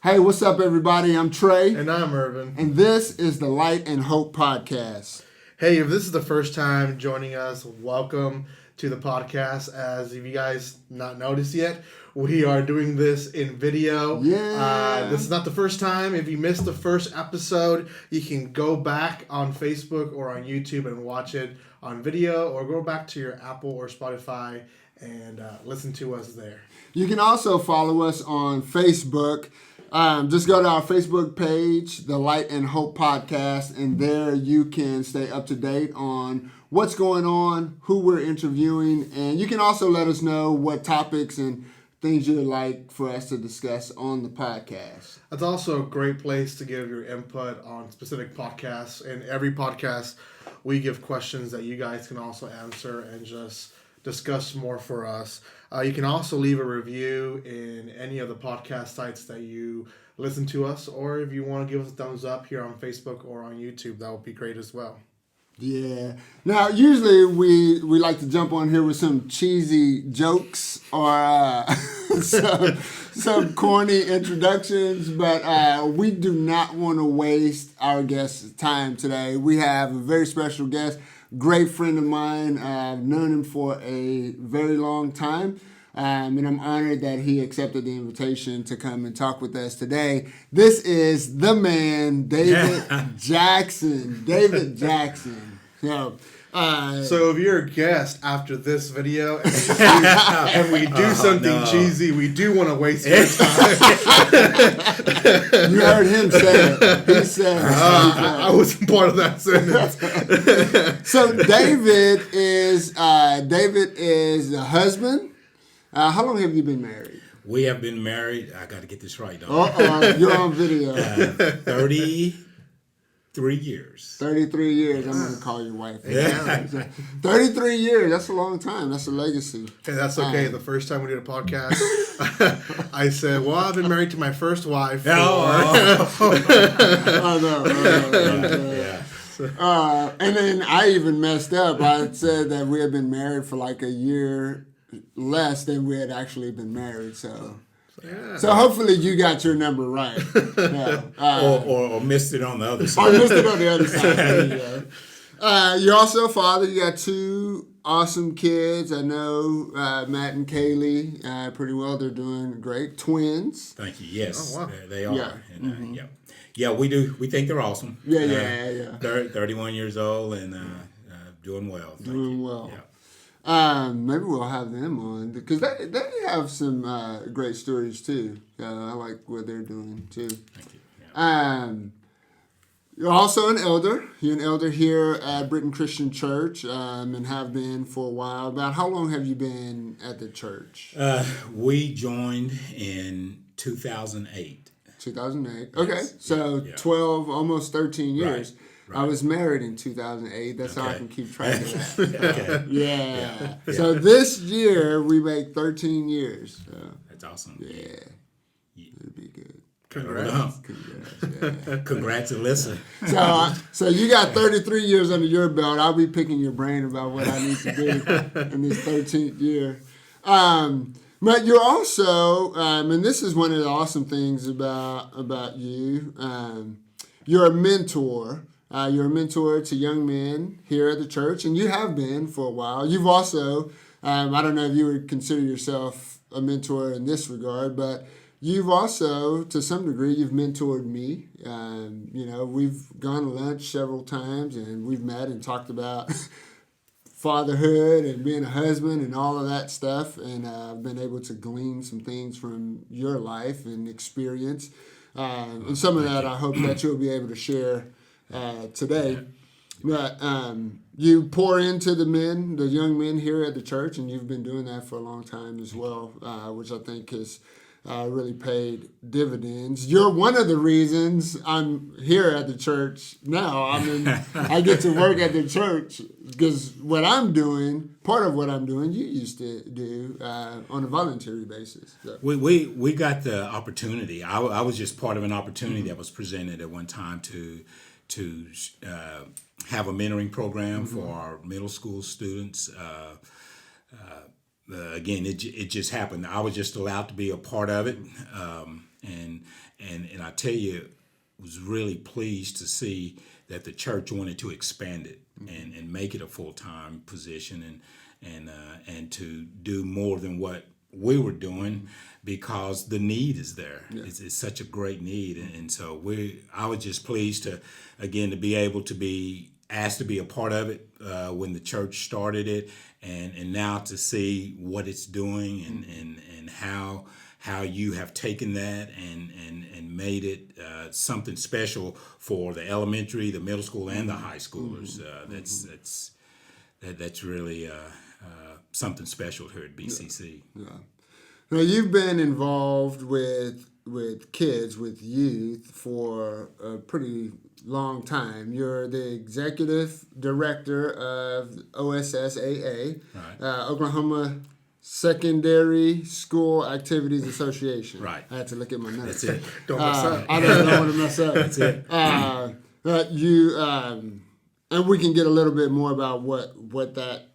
Hey, what's up, everybody? I'm Trey. And I'm Irvin. And this is the Light and Hope Podcast. Hey, if this is the first time joining us, welcome to the podcast. As if you guys not noticed yet, we are doing this in video. Yeah. This is not the first time. If you missed the first episode, you can go back on Facebook or on YouTube and watch it on video, or go back to your Apple or Spotify and listen to us there. You can also follow us on Facebook. Just go to our Facebook page, the Light and Hope Podcast, and there you can stay up to date on what's going on, who we're interviewing, and you can also let us know what topics and things you'd like for us to discuss on the podcast. That's also a great place to give your input on specific podcasts. In every podcast, we give questions that you guys can also answer and just discuss more for us. You can also leave a review in any of the podcast sites that you listen to us, or if you want to give us a thumbs up here on Facebook or on YouTube, that would be great as well. Yeah. Now, usually we like to jump on here with some cheesy jokes or some corny introductions, but we do not want to waste our guest's time today. We have a very special guest, great friend of mine. I've known him for a very long time, and I'm honored that he accepted the invitation to come and talk with us today. This is the man, David Jackson. David Jackson. So if you're a guest after this video and we do something cheesy, we do want to waste your time. You heard him say it. He said it. I wasn't part of that sentence. So David is a husband. How long have you been married? We have been married. I got to get this right, don't You're on video. 33 years. 33 years. I'm going to call your wife. Yeah. 33 years. That's a long time. That's a legacy. And that's okay. The first time we did a podcast, I said, well, I've been married to my first wife. I know. Yeah. And then I even messed up. I said that we had been married for like a year less than we had actually been married. So hopefully you got your number right. Yeah. Or missed it on the other side. Or missed it on the other side. You're also a father. You got two awesome kids. I know Matt and Kaylee pretty well. They're doing great. Twins. Thank you. Yes, wow. they are. Yeah. And, yeah, we do. We think they're awesome. Yeah. 31 years old and doing well. Doing well. Yeah. Maybe we'll have them on because they have some great stories too. I like what they're doing too. Thank you. Yeah. You're also an elder. You're an elder here at Britain Christian Church and have been for a while. About how long have you been at the church? We joined in 2008. 2008. Okay, Yes. so Yeah. 12, almost 13 years. Right. I was married in 2008. That's how I can keep track of that. Okay. Yeah. So this year we make 13 years. So, That's awesome. yeah. It'll be good. Congrats. Congrats, Alyssa. So you got 33 years under your belt. I'll be picking your brain about what I need to do in this 13th year. But you're also, and this is one of the awesome things about you. You're a mentor. You're a mentor to young men here at the church, and you have been for a while. You've also, I don't know if you would consider yourself a mentor in this regard, but you've also, to some degree, you've mentored me. We've gone to lunch several times, and we've met and talked about fatherhood and being a husband and all of that stuff, and I've been able to glean some things from your life and experience. And some of that I hope that you'll be able to share today. But you pour into the young men here at the church, and you've been doing that for a long time as well, which I think has really paid dividends. You're one of the reasons I'm here at the church now. I mean, I get to work at the church because part of what I'm doing, you used to do on a voluntary basis. So. We got the opportunity. I was just part of an opportunity that was presented at one time to have a mentoring program for our middle school students. Again, it just happened. I was just allowed to be a part of it, and I tell you, was really pleased to see that the church wanted to expand it and make it a full-time position and to do more than what we were doing because the need is there. Yeah. It's such a great need, and so I was just pleased to be able to be asked to be a part of it when the church started it, and now to see what it's doing and how you have taken that and made it something special for the elementary, the middle school, and the high schoolers. That's really something special here at BCC. Yeah. Now you've been involved with kids, with youth for a pretty long time. You're the executive director of OSAA, right. Oklahoma Secondary School Activities Association. Right. I had to look at my notes. That's it. Don't mess up. I don't want to mess up. That's it. And we can get a little bit more about what that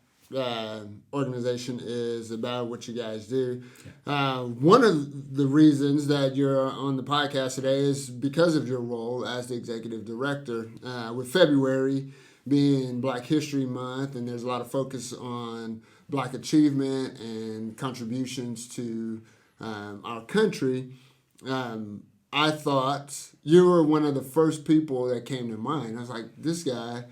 organization is about, what you guys do. One of the reasons that you're on the podcast today is because of your role as the executive director. With February being Black History Month, and there's a lot of focus on Black achievement and contributions to our country, I thought you were one of the first people that came to mind. I was like, this guy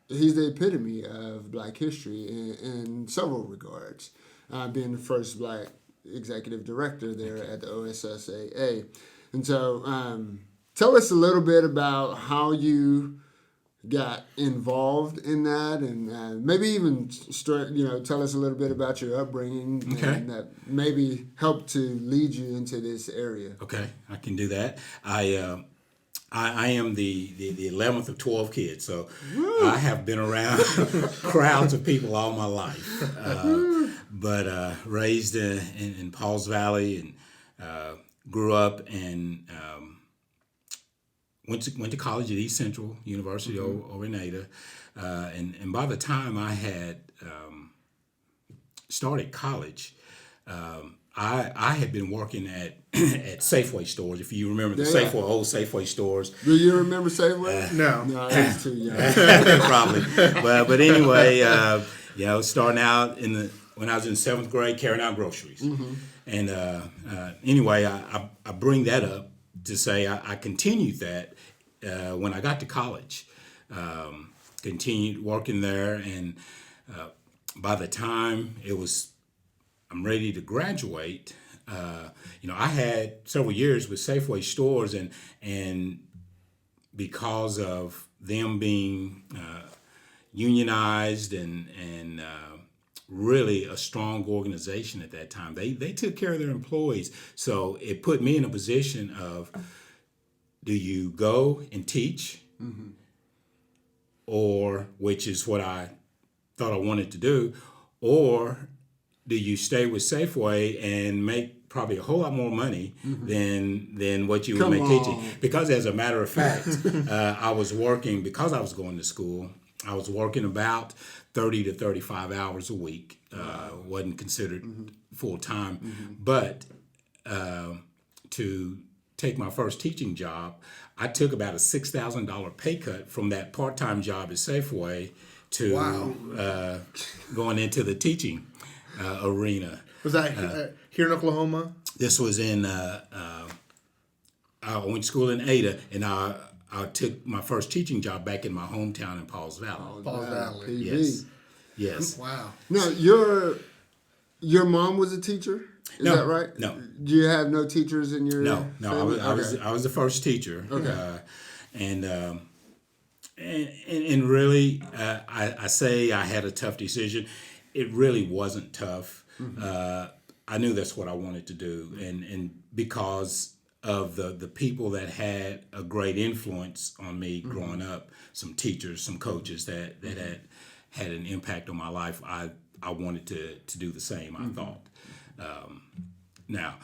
he's the epitome of Black history in several regards, being the first Black executive director there at the OSSAA. And so tell us a little bit about how you got involved in that, and maybe even tell us a little bit about your upbringing, and that maybe helped to lead you into this area. Okay, I can do that. I am the 11th of 12 kids, so Woo! I have been around crowds of people all my life. But raised in Pauls Valley and grew up and went to college at East Central University over in Ada. And by the time I had started college, I had been working at Safeway stores. If you remember the old Safeway stores. Do you remember Safeway? No, I was too young. Probably. But anyway, starting out when I was in 7th grade, carrying out groceries. And anyway, I bring that up to say I continued that when I got to college. Continued working there, and by the time I'm ready to graduate, I had several years with Safeway stores, and because of them being unionized and really a strong organization at that time, they took care of their employees. So it put me in a position of, do you go and teach, or which is what I thought I wanted to do, or do you stay with Safeway and make probably a whole lot more money than what you would make teaching? Because as a matter of fact, I was working, because I was going to school, I was working about 30 to 35 hours a week. Wasn't considered full-time. But to take my first teaching job, I took about a $6,000 pay cut from that part-time job at Safeway to going into the teaching arena. Was that here in Oklahoma? This was in, I went to school in Ada, and I took my first teaching job back in my hometown in Pauls Valley. Pauls Valley. PV. Yes. Wow. Now, your mom was a teacher? Is that right? No. Do you have no teachers in your family? I was the first teacher. Okay. And really, I say I had a tough decision. It really wasn't tough. I knew that's what I wanted to do, and because of the people that had a great influence on me growing up, some teachers, some coaches that had an impact on my life, I wanted to do the same, I thought. Now,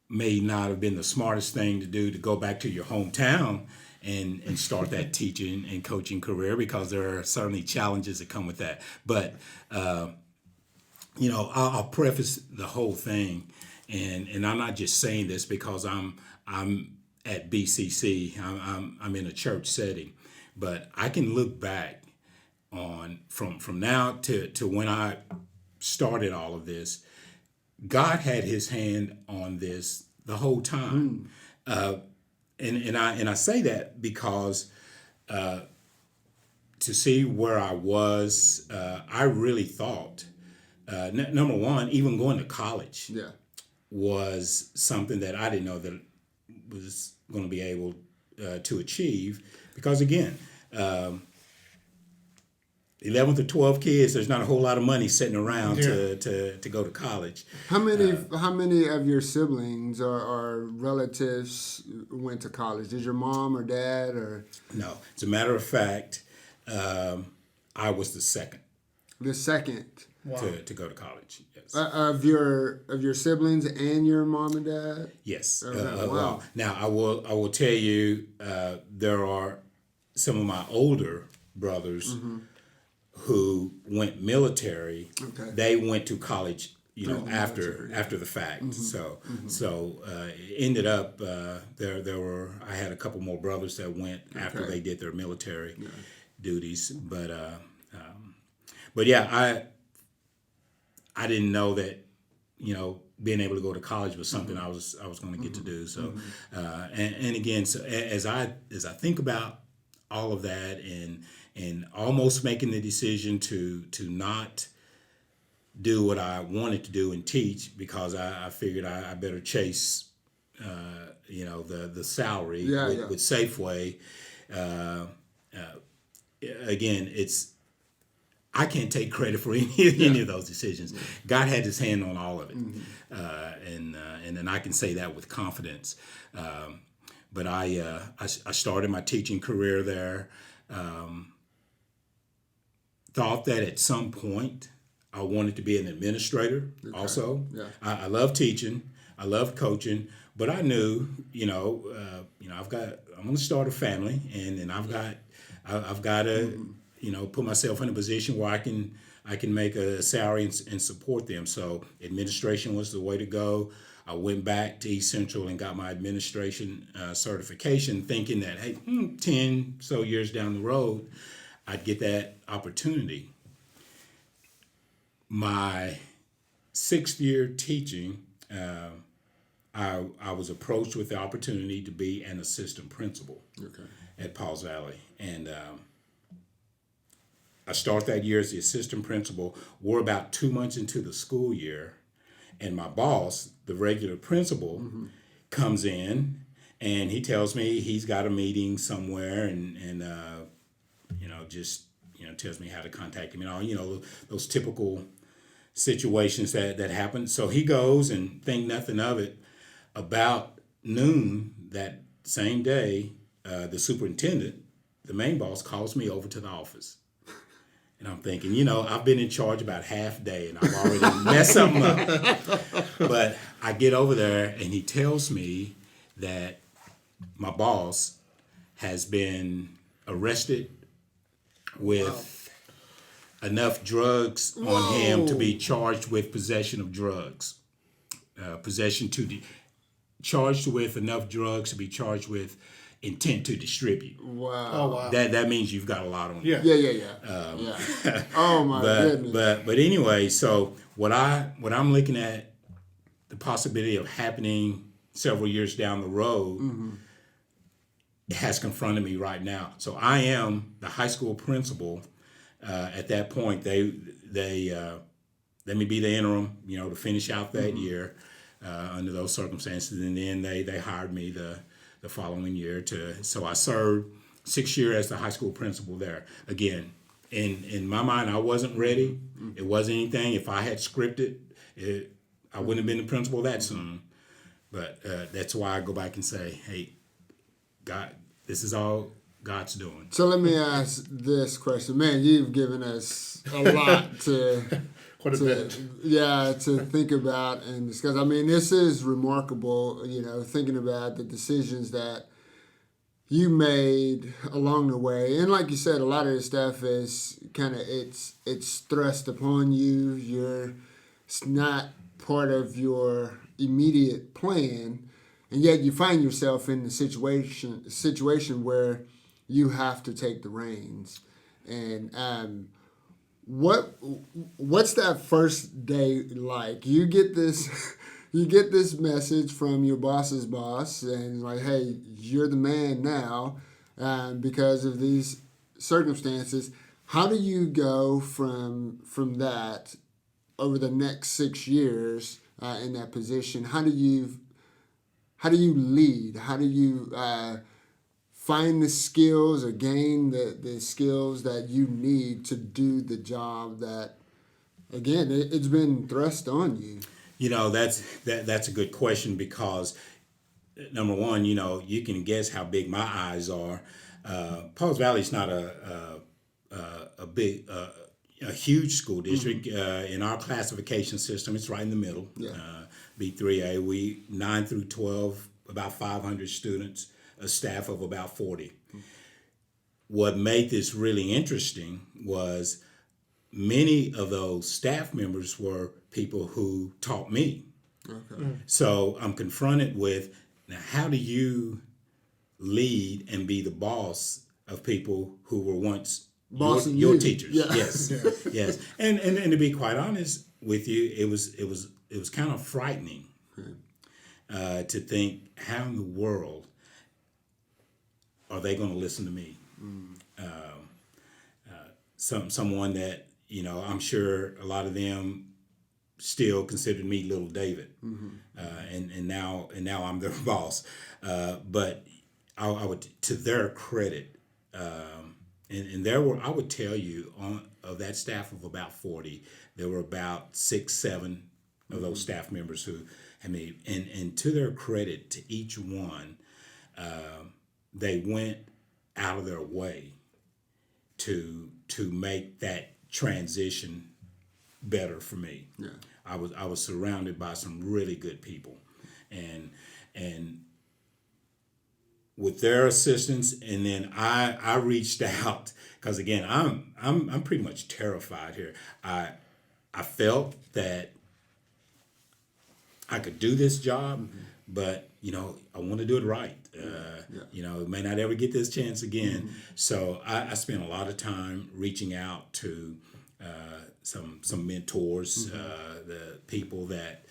may not have been the smartest thing to do to go back to your hometown and start that teaching and coaching career, because there are certainly challenges that come with that. But, I'll preface the whole thing and I'm not just saying this because I'm at BCC. I'm in a church setting, but I can look back on from now to when I started all of this. God had His hand on this the whole time, and I say that because to see where I was, I really thought number one, even going to college Yeah. was something that I didn't know that was going to be able to achieve, because again, 11 to 12 kids, there's not a whole lot of money sitting around to go to college. How many of your siblings or relatives went to college? Did your mom or dad or No, as a matter of fact, I was the second the second to go to college. Yes. of your siblings and your mom and dad? Yes. Wow. Well, now I will tell you, there are some of my older brothers who went military. Okay. They went to college, after military, after the fact. So it ended up there were, I had a couple more brothers that went after Okay. they did their military duties, but yeah, I didn't know that, being able to go to college was something I was going to get to do. So, and again, so as I think about all of that and almost making the decision to not do what I wanted to do and teach, because I figured I better chase, the salary with Safeway. Again, I can't take credit for any of those decisions. God had His hand on all of it, and then I can say that with confidence. But I started my teaching career there. Thought that at some point I wanted to be an administrator. Okay. Also, I love teaching, I love coaching, but I knew, I'm going to start a family, and I've got to. Put myself in a position where I can make a salary and support them. So administration was the way to go. I went back to East Central and got my administration certification, thinking that, hey, 10 so years down the road, I'd get that opportunity. My 6th year teaching, I was approached with the opportunity to be an assistant principal at Pauls Valley. And I start that year as the assistant principal. We're about 2 months into the school year, and my boss, the regular principal, comes in and he tells me he's got a meeting somewhere, and tells me how to contact him and all, those typical situations that happen. So he goes and think nothing of it. About noon that same day, the superintendent, the main boss, calls me over to the office. And I'm thinking, I've been in charge about half day and I've already messed something up. But I get over there and he tells me that my boss has been arrested with enough drugs on him to be charged with possession of drugs. Charged with enough drugs to be charged with intent to distribute. Wow. Oh, wow. That means you've got a lot on you. Yeah. Oh my goodness. But anyway, so what I'm looking at, the possibility of happening several years down the road, has confronted me right now. So I am the high school principal. At that point, they let me be the interim, to finish out that year under those circumstances, and then they hired me the following year so I served 6 years as the high school principal there. Again, in my mind, I wasn't ready. It wasn't anything. If I had scripted it, I wouldn't have been the principal that soon. But that's why I go back and say, hey, God, this is all God's doing. So let me ask this question. Man, you've given us a lot to think about and discuss. I mean, this is remarkable, thinking about the decisions that you made along the way. And like you said, a lot of this stuff is kind of, it's thrust upon you. It's not part of your immediate plan, and yet you find yourself in the situation where you have to take the reins. And what's that first day like? You get this you get this message from your boss's boss, and like, hey, you're the man now, because of these circumstances. How do you go from that over the next 6 years in that position? How do you lead? How do you find the skills or gain the skills that you need to do the job that, again, it's been thrust on you? That's a good question, because number one, you can guess how big my eyes are. Pauls Valley is not a huge school district. In our classification system, it's right in the middle. Yeah. B3A. We 9 through 12, about 500 students, a staff of about 40. What made this really interesting was many of those staff members were people who taught me. Okay. So I'm confronted with, now, how do you lead and be the boss of people who were once your teachers? Yeah. Yes, yes. And to be quite honest with you, it was kind of frightening to think, how in the world are they going to listen to me? Someone that, I'm sure a lot of them still considered me Little David, and now I'm their boss. But I would, to their credit, and there were, I would tell you, of that staff of about 40, there were about 6, 7 of those staff members who, and to their credit, to each one, they went out of their way to make that transition better for me. Yeah. I was surrounded by some really good people, and with their assistance, and then I reached out, because again, I'm pretty much terrified here. I felt that I could do this job, but I want to do it right. May not ever get this chance again. So I spent a lot of time reaching out to some mentors, the people that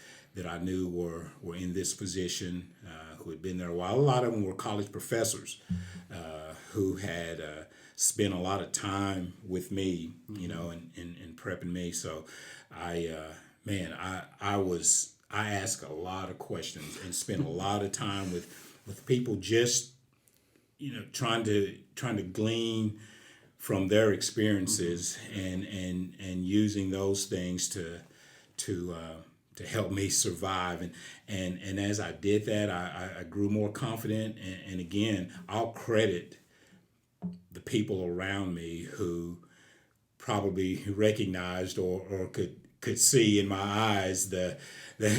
I knew were in this position, who had been there a while. A lot of them were college professors who had spent a lot of time with me, in prepping me. So I asked a lot of questions and spent a lot of time with people, just trying to glean from their experiences and using those things to help me survive. And as I did that, I grew more confident. And again, I'll credit the people around me who probably recognized or could see in my eyes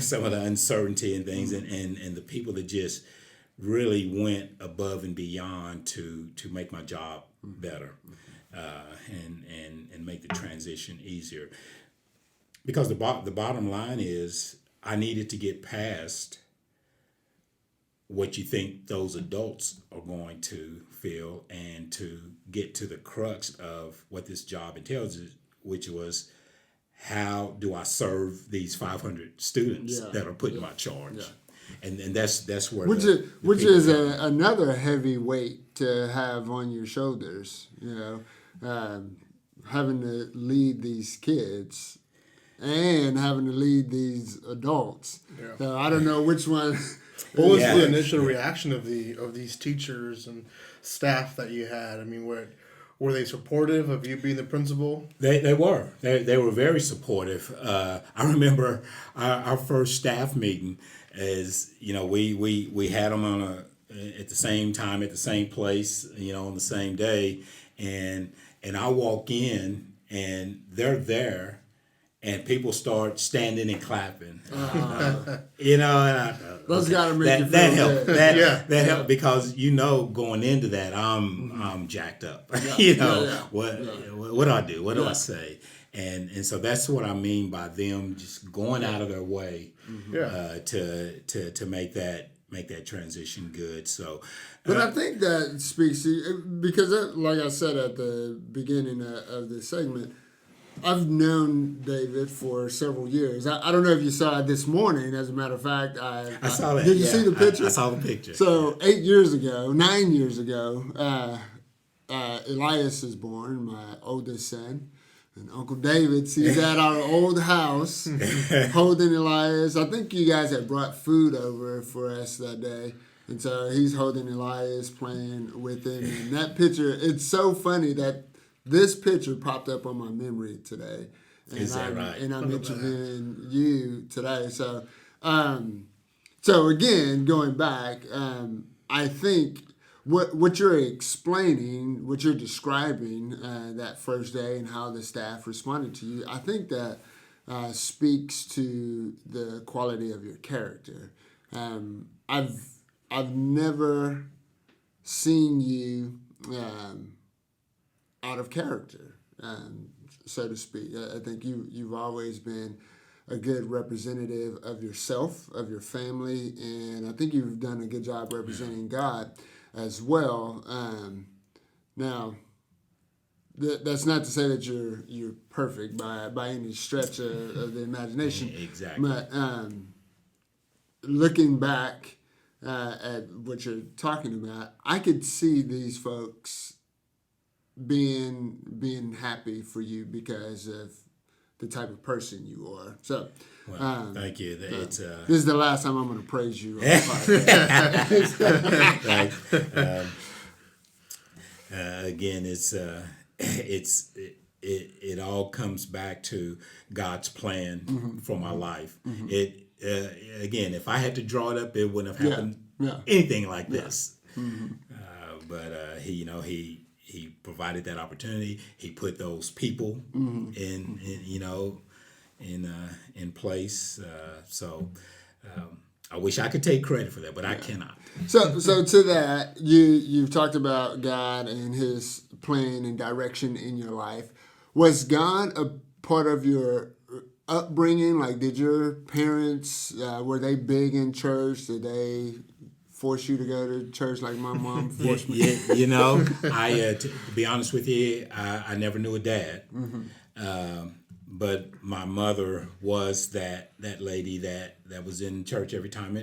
some of the uncertainty and things, and the people that just really went above and beyond to make my job better, and make the transition easier. Because the bottom line is, I needed to get past what you think those adults are going to feel, and to get to the crux of what this job entails, which was, how do I serve these 500 students that are put in my charge? Yeah. And that's where which is another heavy weight to have on your shoulders, having to lead these kids and having to lead these adults. Yeah. So I don't know which one. What was the initial reaction of these teachers and staff that you had? I mean, were they supportive of you being the principal? They were. They were very supportive. I remember our first staff meeting, as we had them at the same time, at the same place, on the same day, and I walk in and they're there, and people start standing and clapping. Those gotta make you feel that helped. good. That helped, because going into that, I'm jacked up. What do I do? What do I say? and so that's what I mean by them just going out of their way to make that transition good. So, But I think that speaks to, because like I said at the beginning of this segment, I've known David for several years. I don't know if you saw it this morning. As a matter of fact, I saw that. Did you see the picture? I saw the picture. So 9 years ago, Elias is born, my oldest son. And Uncle David sees at our old house holding Elias. I think you guys had brought food over for us that day. And so he's holding Elias, playing with him. And that picture, it's so funny that this picture popped up on my memory today. And Is that right? And I'm interviewing you today. So, so again, going back, I think what you're explaining, what you're describing that first day and how the staff responded to you, I think that speaks to the quality of your character. I've never seen you out of character, so to speak. I think you've always been a good representative of yourself, of your family, and I think you've done a good job representing God as well. Now, that's not to say that you're perfect by any stretch of the imagination. Exactly. But looking back at what you're talking about, I could see these folks being happy for you because of the type of person you are. So, well, thank you. It's this is the last time I'm going to praise you on the podcast. Again, it all comes back to God's plan for my life. It again, if I had to draw it up, it wouldn't have happened anything like this. But he provided that opportunity. He put those people in place. So I wish I could take credit for that, but I cannot. So to that, you've talked about God and His plan and direction in your life. Was God a part of your upbringing? Like, did your parents were they big in church? Did they force you to go to church like my mom forced me? To be honest with you, I never knew a dad. But my mother was that lady that was in church every time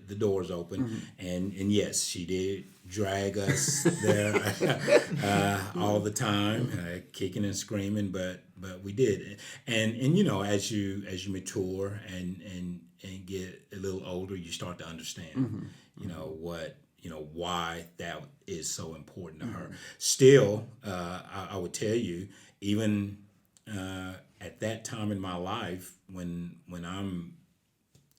the doors open, and yes, she did drag us there all the time, kicking and screaming. But we did, and as you mature and get a little older, you start to understand, why that is so important to her. Still, I would tell you, even at that time in my life, when I'm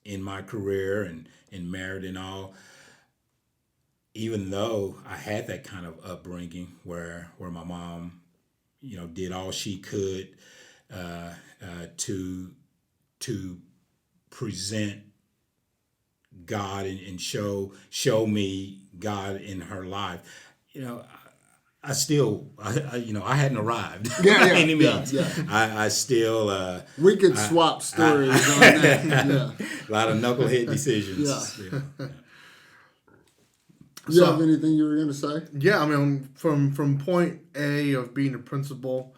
in my career and married and all, even though I had that kind of upbringing where my mom, did all she could to present God and show me God in her life, I still, I hadn't arrived by any means. I still. We could swap stories on that. A lot of knucklehead decisions. You have anything you were going to say? Yeah, I mean, from point A of being a principal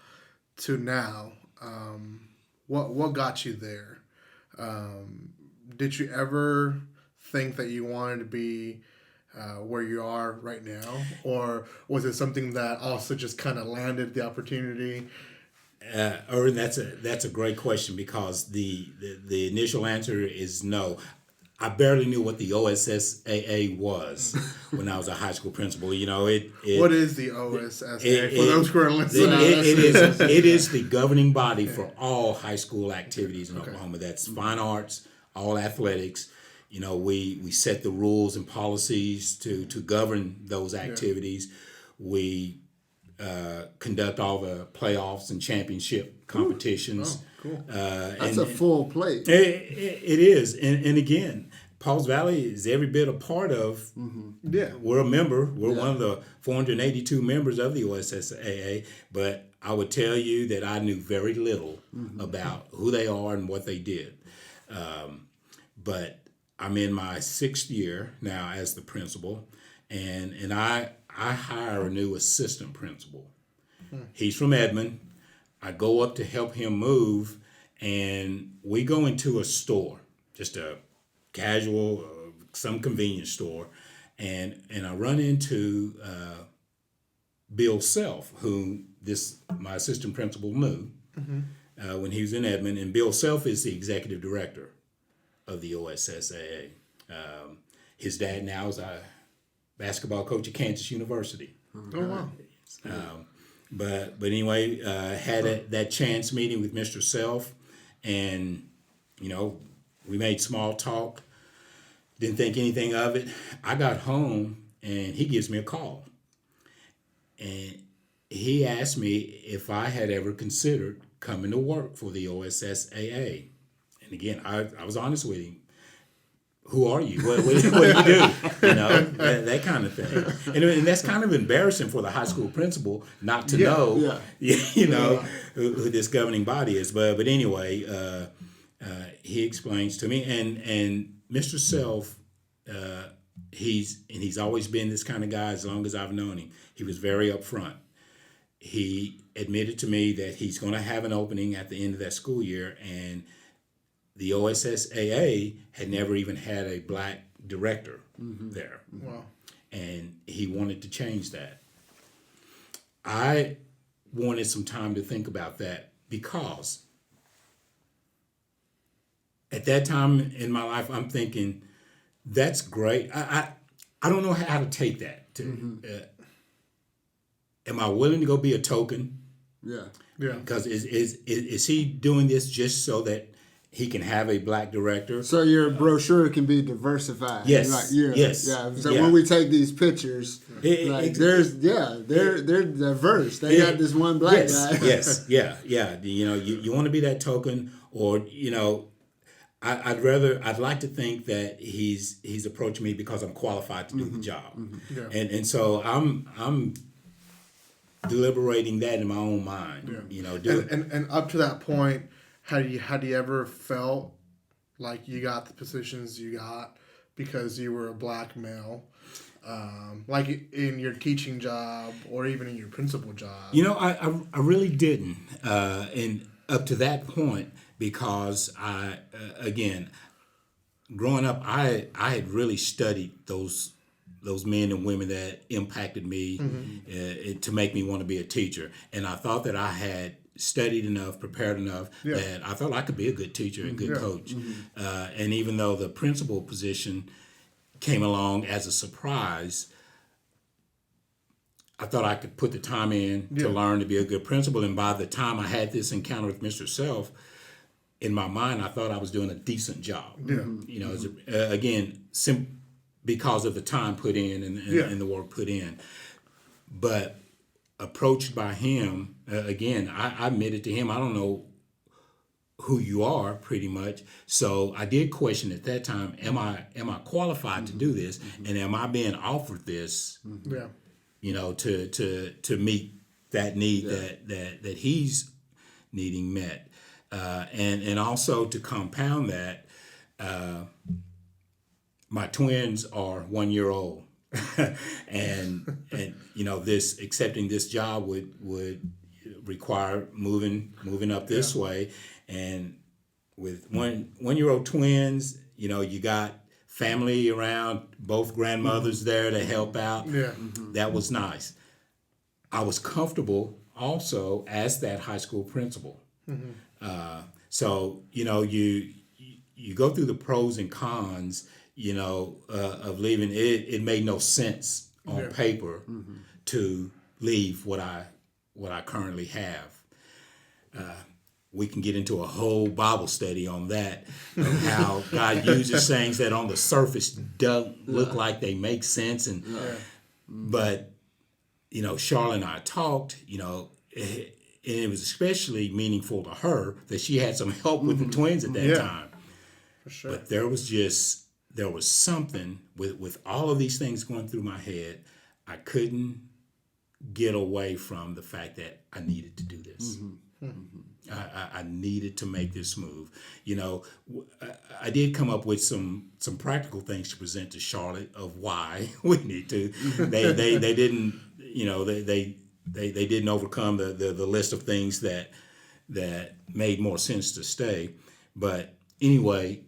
to now, what got you there? Did you ever think that you wanted to be where you are right now, or was it something that also just kind of landed the opportunity? Erwin, that's a great question, because the initial answer is no. I barely knew what the OSAA was when I was a high school principal. What is the OSAA for those who are listening? It is the governing body for all high school activities in Oklahoma. That's fine arts, all athletics. We set the rules and policies to govern those activities. We conduct all the playoffs and championship competitions. Oh, cool. That's a full plate. It is. And again, Pauls Valley is every bit a part of. Yeah. We're a member. We're one of the 482 members of the OSAA, but I would tell you that I knew very little about who they are and what they did. But I'm in my 6th year now as the principal, and I hire a new assistant principal. He's from Edmond. I go up to help him move, and we go into a store, just a casual, some convenience store, and I run into Bill Self, who my assistant principal knew when he was in Edmond, and Bill Self is the executive director of the OSAA. His dad now is a basketball coach at Kansas University. Oh wow. But anyway, had that chance meeting with Mr. Self, and we made small talk. Didn't think anything of it. I got home and he gives me a call, and he asked me if I had ever considered coming to work for the OSSAA. And again, I was honest with him. Who are you? What do you do? That kind of thing. And that's kind of embarrassing for the high school principal not to know, who this governing body is. But anyway, he explains to me, and Mr. Self, he's always been this kind of guy as long as I've known him. He was very upfront. He admitted to me that he's going to have an opening at the end of that school year, and the OSSAA had never even had a black director there. Wow. And he wanted to change that. I wanted some time to think about that, because at that time in my life, I'm thinking, that's great. I don't know how to take that. Am I willing to go be a token? Yeah. Yeah. Because is he doing this just so that he can have a black director? So your brochure can be diversified. Yes. Yes. Yeah. So Yeah. when we take these pictures, they're diverse. They got this one black guy. Yes. Yeah. You want to be that token, or I'd like to think that he's approaching me because I'm qualified to do the job. Yeah. And so I'm deliberating that in my own mind. And up to that point, had you ever felt like you got the positions you got because you were a black male, like in your teaching job or even in your principal job? I really didn't, and up to that point, because again, growing up, I had really studied those men and women that impacted me to make me want to be a teacher, and I thought that I had studied enough, prepared enough, that I thought I could be a good teacher and good coach. And even though the principal position came along as a surprise, I thought I could put the time in to learn to be a good principal. And by the time I had this encounter with Mr. Self, in my mind, I thought I was doing a decent job. Again, because of the time put in and the work put in. But approached by him, again, I admitted to him, I don't know who you are, pretty much. So I did question at that time, am I qualified to do this? And am I being offered this, to meet that need that he's needing met? And also to compound that, my twins are 1 year old. and this accepting this job would require moving up this way, and with 1 year old twins, you got family around, both grandmothers there to help out. That was nice. I was comfortable also as that high school principal. So you go through the pros and cons of leaving. It made no sense on paper to leave what I currently have. We can get into a whole Bible study on that, of how God uses things that on the surface don't look like they make sense. But Charlotte and I talked. And it was especially meaningful to her that she had some help with the twins at that time. For sure. But there was something with all of these things going through my head. I couldn't get away from the fact that I needed to do this. I needed to make this move. You know, I did come up with some practical things to present to Charlotte of why we need to. They didn't, you know, they didn't overcome the list of things that made more sense to stay. But anyway,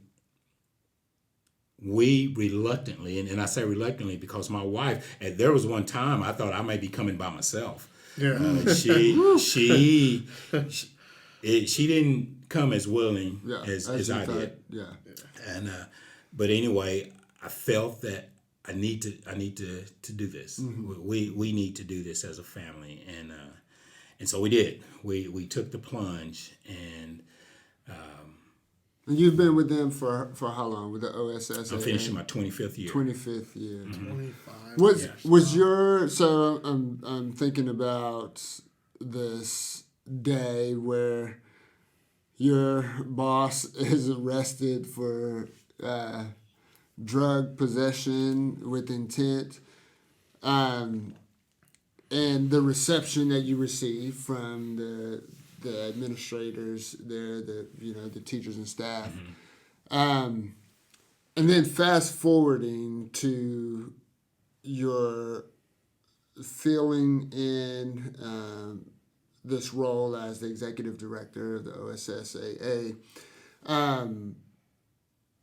we reluctantly, and I say reluctantly because my wife, there was one time I thought I may be coming by myself. Yeah. She didn't come as willing as I thought, did. Yeah. And but anyway, I felt that I need to do this. We need to do this as a family, and so we did. We took the plunge, and And you've been with them for how long? With the OSAA? I'm finishing my 25th year. 25th year. 25. Was your so I'm thinking about this day where your boss is arrested for drug possession with intent, and the reception that you receive from the administrators there, the teachers and staff, and then fast forwarding to your feeling in this role as the executive director of the OSAA.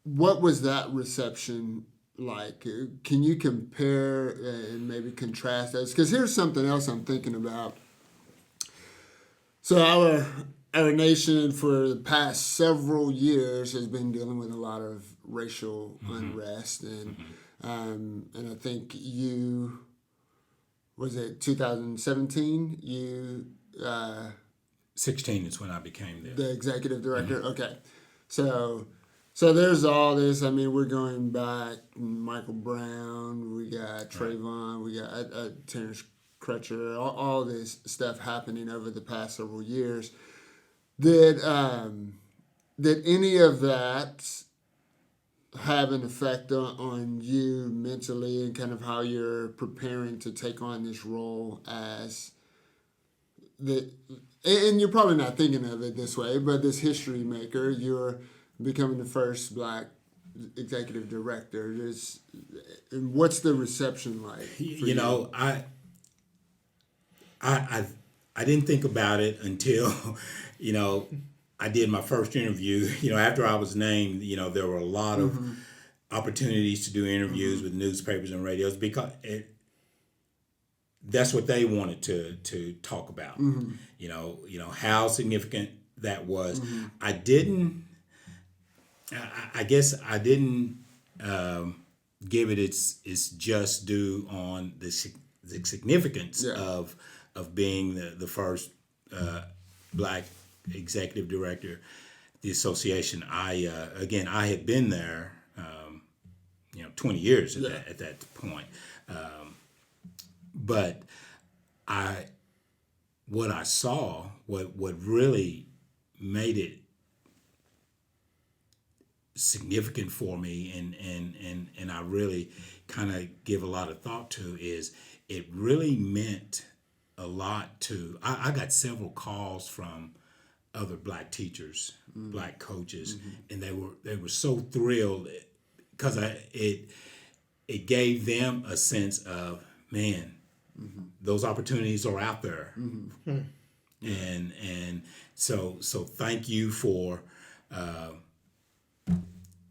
What was that reception like? Can you compare and maybe contrast those? Because here's something else I'm thinking about. So our nation for the past several years has been dealing with a lot of racial unrest, and I think was it 2017? You 16 is when I became the executive director. Okay, so there's all this. I mean, we're going back. Michael Brown, we got Trayvon, we got Terrence Crutcher, all this stuff happening over the past several years. Did any of that have an effect on you mentally and kind of how you're preparing to take on this role as and you're probably not thinking of it this way, but this history maker, you're becoming the first Black executive director. And what's the reception like? You know, I didn't think about it until, you know, I did my first interview. You know, after I was named, you know, there were a lot of opportunities to do interviews with newspapers and radios because that's what they wanted to talk about. You know how significant that was. I didn't. I guess I didn't give it its just due on the significance of being the first Black executive director of the association. I had been there 20 years at that point, but what I saw, what really made it significant for me, and I really kind of give a lot of thought to, is it really meant a lot to. I got several calls from other Black teachers, Black coaches, and they were so thrilled because it gave them a sense of, man, those opportunities are out there, and so thank you for.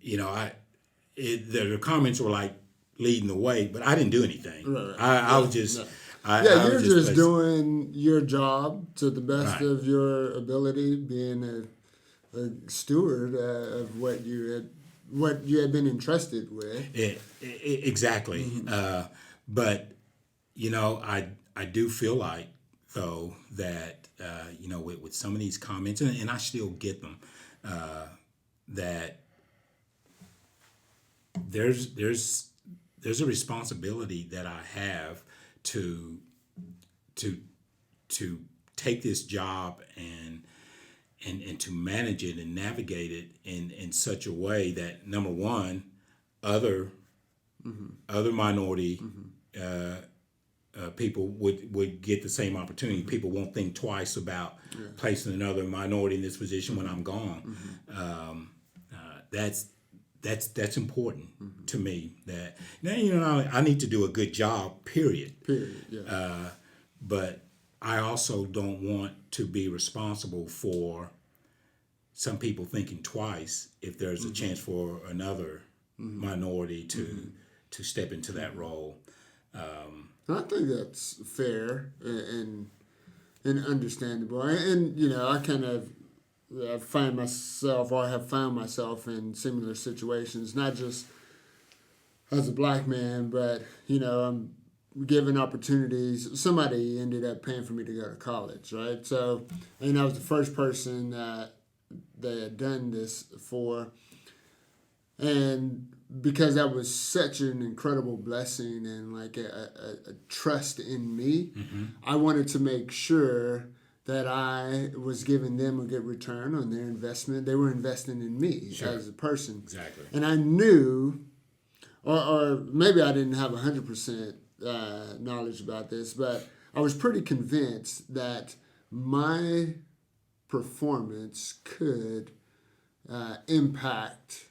The comments were like leading the way, but I didn't do anything. I was just. You're just doing your job to the best of your ability, being a steward of what you had been entrusted with. Exactly. But I do feel like though that with some of these comments, and I still get them, that there's a responsibility that I have to take this job and to manage it and navigate it in such a way that, number one, other minority people would get the same opportunity. People won't think twice about placing another minority in this position when I'm gone. That's important to me. That now I need to do a good job. Period. Yeah. But I also don't want to be responsible for some people thinking twice if there's a chance for another minority to step into that role. I think that's fair and understandable. And I kind of find myself, or have found myself in similar situations, not just as a black man, but I'm given opportunities. Somebody ended up paying for me to go to college, right? So, and I was the first person that they had done this for, and because that was such an incredible blessing and like a trust in me, I wanted to make sure that I was giving them a good return on their investment. They were investing in me as a person. Exactly. And I knew, or maybe I didn't have 100% knowledge about this, but I was pretty convinced that my performance could impact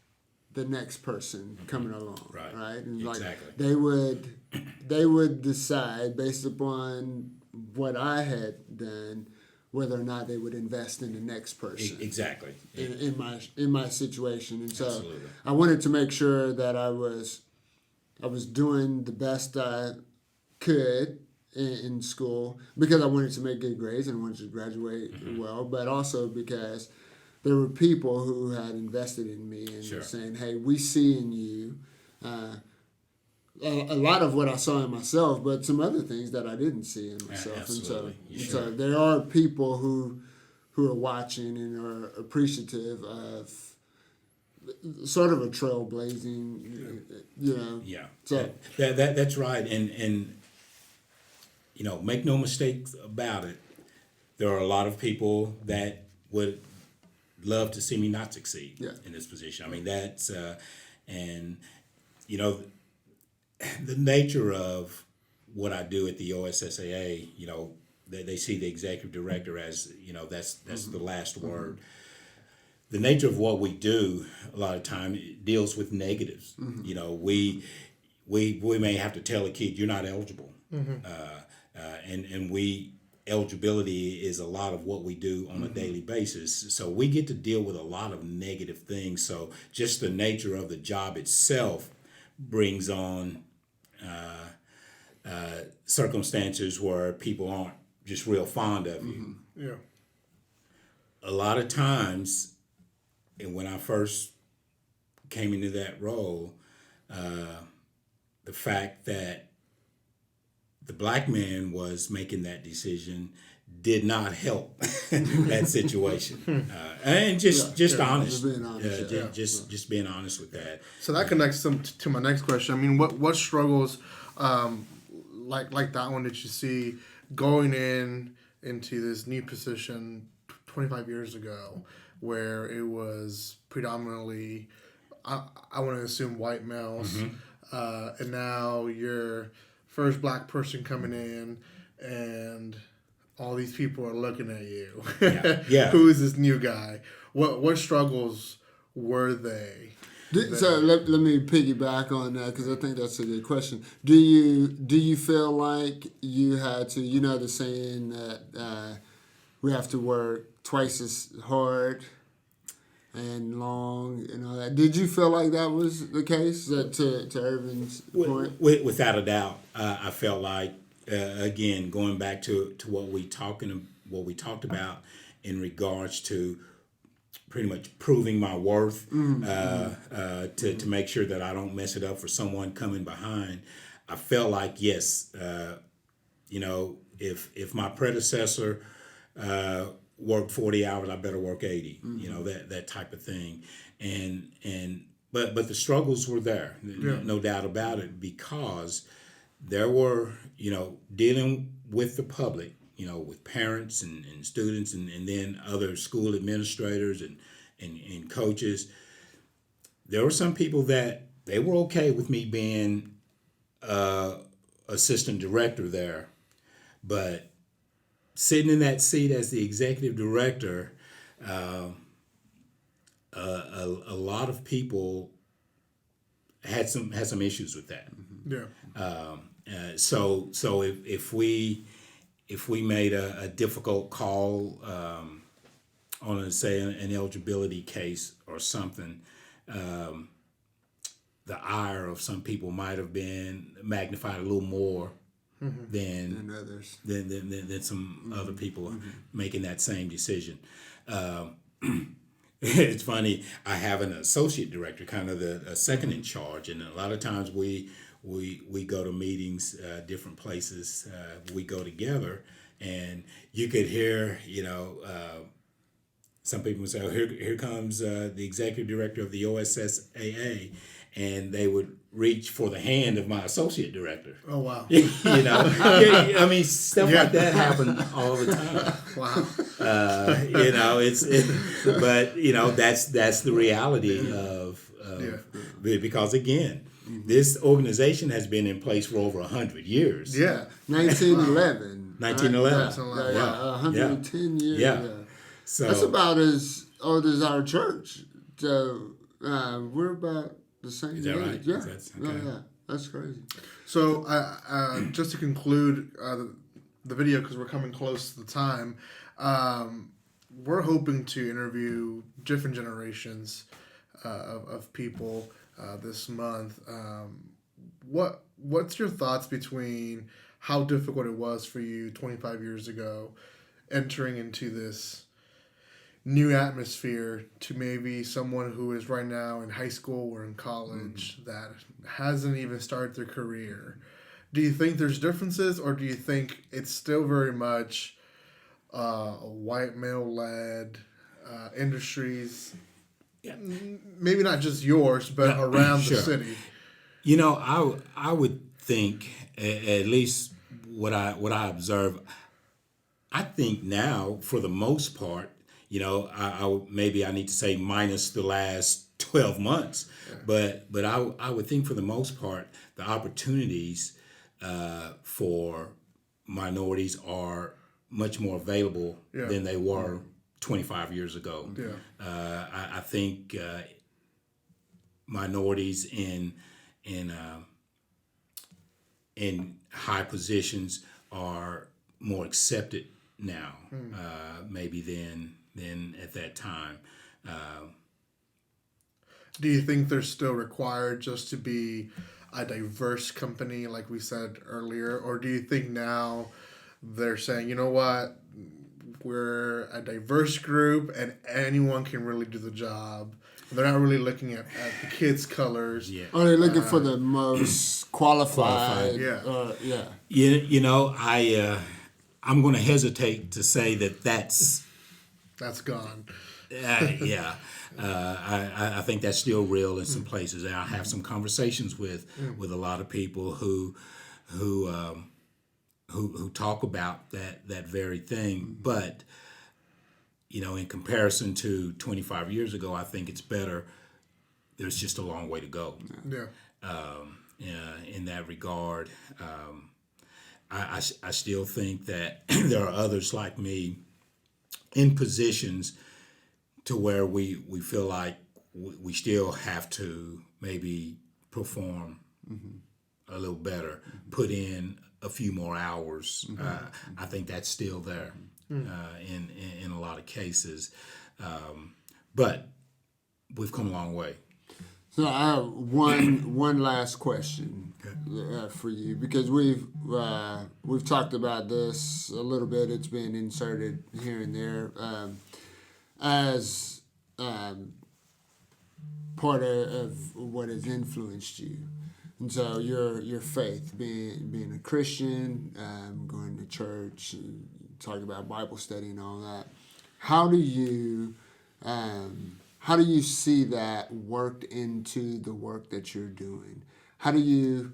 the next person coming along, right? And Exactly. they would decide based upon what I had done whether or not they would invest in the next person. Exactly. In my situation, and so Absolutely. I wanted to make sure that I was doing the best I could in school because I wanted to make good grades and wanted to graduate well, but also because there were people who had invested in me and were saying, "Hey, we see in you a lot of what I saw in myself, but some other things that I didn't see in myself." Absolutely. So there are people who are watching and are appreciative of sort of a trailblazing, Yeah. So that's right, and make no mistakes about it. There are a lot of people that would love to see me not succeed in this position. I mean, that's and the nature of what I do at the OSSAA. They see the executive director as that's the last word. The nature of what we do a lot of time deals with negatives. We may have to tell a kid you're not eligible, and eligibility is a lot of what we do on a daily basis. So we get to deal with a lot of negative things. So just the nature of the job itself brings on circumstances where people aren't just real fond of you. Yeah. A lot of times, and when I first came into that role, the fact that the black man was making that decision did not help that situation. And just honest. Just being honest. Just being honest with that. So that connects to my next question. I mean, what struggles like that one did you see going into this new position 25 years ago, where it was predominantly, I want to assume, white males, and now you're first black person coming in, and all these people are looking at you. Yeah. Who is this new guy? What struggles were they? So let me piggyback on that because I think that's a good question. Do you feel like you had to, the saying that we have to work twice as hard and long and all that? Did you feel like that was the case? To Irvin's point? Without a doubt, I felt like again going back to what we talked about in regards to pretty much proving my worth to make sure that I don't mess it up for someone coming behind. I felt like yes, if my predecessor worked 40 hours, I better work 80. That type of thing, but the struggles were there, no doubt about it, because there were dealing with the public, with parents and students and then other school administrators and coaches. There were some people that they were okay with me being a assistant director there, but sitting in that seat as the executive director, a lot of people had some issues with that. Yeah. So if we made a difficult call on say an eligibility case or something, the ire of some people might have been magnified a little more than others. than some other people making that same decision. It's funny. I have an associate director, kind of the second in charge, and a lot of times we go to meetings, different places. We go together, and you could hear, some people would say, "Oh, here comes the executive director of the OSAA," and they would reach for the hand of my associate director. Oh, wow. I mean, stuff like that happen all the time. Wow. But that's the reality of because again, this organization has been in place for over 100 years. Yeah. 1911. 1911. Yeah, 110 years. Yeah. Yeah. So That's about as old as our church. So we're about the same age. that right? Yeah. Okay. Yeah. That's crazy. So, just to conclude the video, because we're coming close to the time, we're hoping to interview different generations of people this month. What's your thoughts between how difficult it was for you 25 years ago entering into this new atmosphere to maybe someone who is right now in high school or in college that hasn't even started their career? Do you think there's differences, or do you think it's still very much a white male-led industries? Yeah. Maybe not just yours, but around Sure. the city. I would think, at least what I observe, I think now for the most part, maybe I need to say minus the last 12 months, but I would think for the most part the opportunities for minorities are much more available than they were 25 years ago. Yeah. I think minorities in high positions are more accepted now, maybe than at that time. Do you think they're still required just to be a diverse company, like we said earlier, or do you think now they're saying, you know what, we're a diverse group and anyone can really do the job? They're not really looking at the kids' colors. Yeah. Are they looking for the most qualified? Yeah. I'm going to hesitate to say that's gone. I think that's still real in some places. And I have some conversations with a lot of people who talk about that very thing. But in comparison to 25 years ago, I think it's better. There's just a long way to go. In that regard, I still think that there are others like me in positions to where we feel like we still have to maybe perform a little better, put in a few more hours. I think that's still there in a lot of cases, but we've come a long way. So I have one last question for you, because we've talked about this a little bit. It's been inserted here and there as part of what has influenced you. And so your faith, being a Christian, going to church, talking about Bible study and all that. How do you see that worked into the work that you're doing? How do you?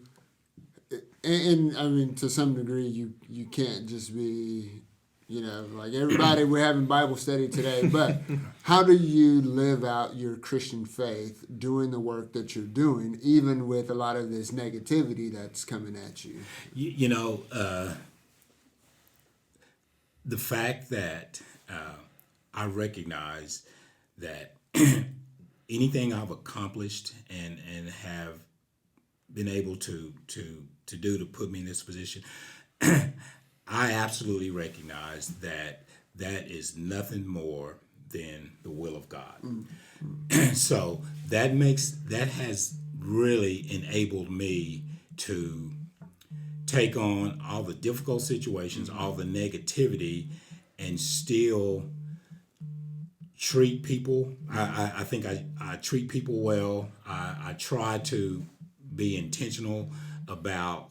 And I mean, to some degree, you can't just be You know, like everybody, we're having Bible study today, but how do you live out your Christian faith doing the work that you're doing, even with a lot of this negativity that's coming at you? You know, the fact that I recognize that anything I've accomplished and have been able to do to put me in this position, I absolutely recognize that that is nothing more than the will of God. So that has really enabled me to take on all the difficult situations, all the negativity, and still treat people. I think I treat people well. I try to be intentional about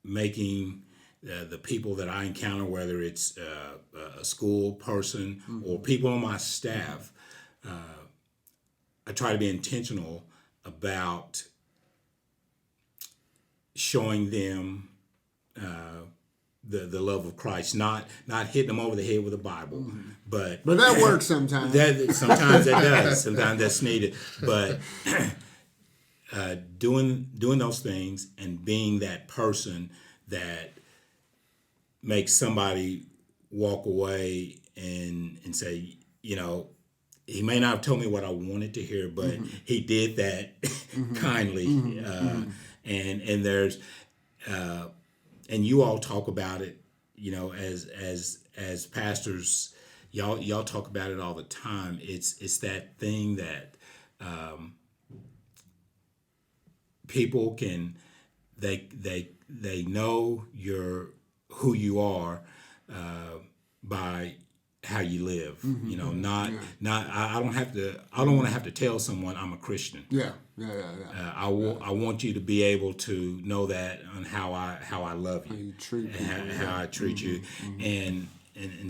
making the people that I encounter, whether it's a school person or people on my staff, I try to be intentional about showing them the love of Christ, not hitting them over the head with a Bible, but that works sometimes. Sometimes that does. Sometimes that's needed, but doing those things and being that person that makes somebody walk away and say, you know, he may not have told me what I wanted to hear, but he did that kindly. And there's and you all talk about it, you know, as pastors, y'all talk about it all the time. It's that thing that people can they know who you are by how you live. You know, not I don't want to have to tell someone I'm a Christian. Yeah. I want you to be able to know that on how I love you, you treat and how I treat you, and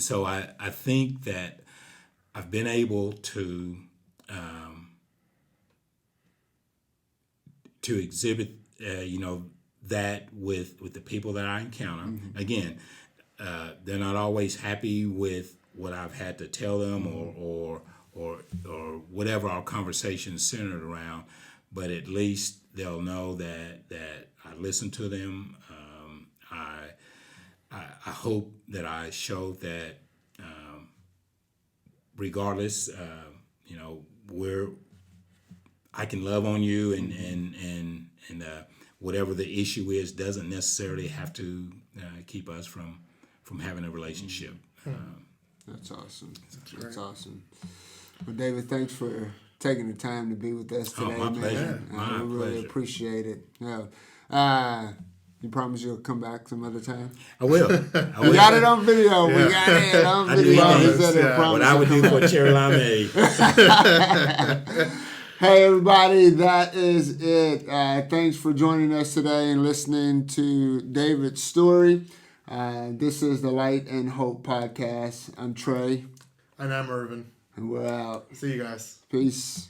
so I think that I've been able to exhibit you know, that with the people that I encounter. Again, they're not always happy with what I've had to tell them or whatever our conversation is centered around, but at least they'll know that I listen to them. I hope that I showed that regardless, you know, I can love on you and whatever the issue is doesn't necessarily have to keep us from having a relationship. That's awesome. That's awesome. Well, David, thanks for taking the time to be with us today, my pleasure. man. My we really pleasure. appreciate it. Yeah. You promise you'll come back some other time? I will. We got it on video. We got it on video. What I would do for a cherry limeade. Hey, everybody, that is it. Thanks for joining us today and listening to David's story. This is the Light and Hope Podcast. I'm Trey. And I'm Irvin. And we're out. See you guys. Peace.